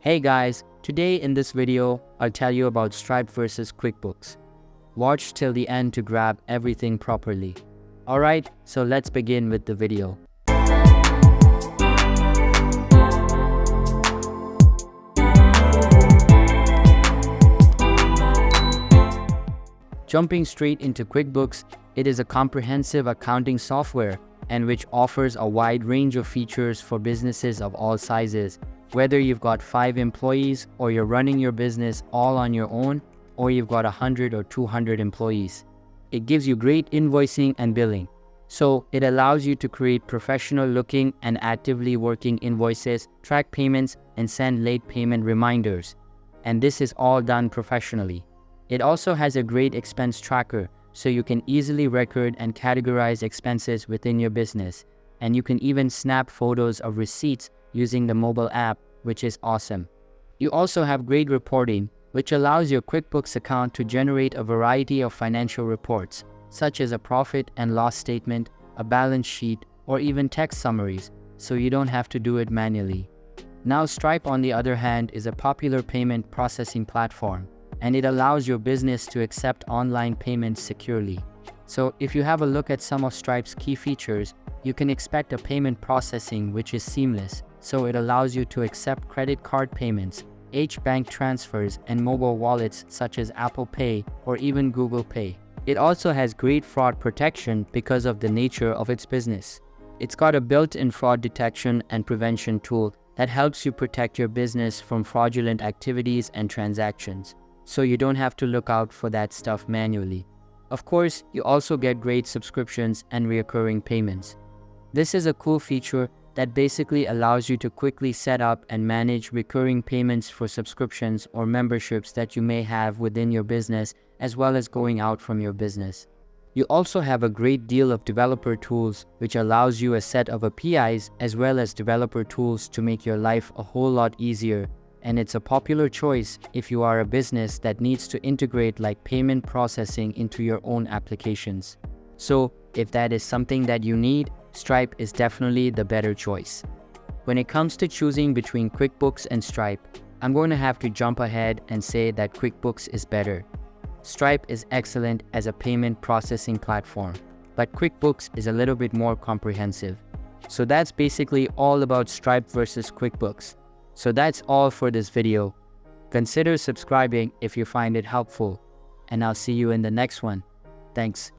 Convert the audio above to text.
Hey guys, today in this video, I'll tell you about Stripe versus QuickBooks. Watch till the end to grab everything properly. Alright, so let's begin with the video. Jumping straight into QuickBooks, it is a comprehensive accounting software and which offers a wide range of features for businesses of all sizes. Whether you've got 5 employees or you're running your business all on your own, or you've got 100 or 200 employees. It gives you great invoicing and billing. So it allows you to create professional looking and actively working invoices, track payments, and send late payment reminders. And this is all done professionally. It also has a great expense tracker, so you can easily record and categorize expenses within your business. And you can even snap photos of receipts using the mobile app, which is awesome. You also have great reporting, which allows your QuickBooks account to generate a variety of financial reports, such as a profit and loss statement, a balance sheet, or even text summaries, so you don't have to do it manually. Now, Stripe, on the other hand, is a popular payment processing platform, and it allows your business to accept online payments securely. So if you have a look at some of Stripe's key features, you can expect a payment processing which is seamless. So it allows you to accept credit card payments, bank transfers, and mobile wallets such as Apple Pay or even Google Pay. It also has great fraud protection because of the nature of its business. It's got a built-in fraud detection and prevention tool that helps you protect your business from fraudulent activities and transactions, so you don't have to look out for that stuff manually. Of course, you also get great subscriptions and recurring payments. This is a cool feature that basically allows you to quickly set up and manage recurring payments for subscriptions or memberships that you may have within your business, as well as going out from your business. You also have a great deal of developer tools, which allows you a set of APIs as well as developer tools to make your life a whole lot easier. And it's a popular choice if you are a business that needs to integrate like payment processing into your own applications. So if that is something that you need, Stripe is definitely the better choice. When it comes to choosing between QuickBooks and Stripe, I'm going to have to jump ahead and say that QuickBooks is better. Stripe is excellent as a payment processing platform, but QuickBooks is a little bit more comprehensive. So that's basically all about Stripe versus QuickBooks. So that's all for this video. Consider subscribing if you find it helpful, and I'll see you in the next one. Thanks.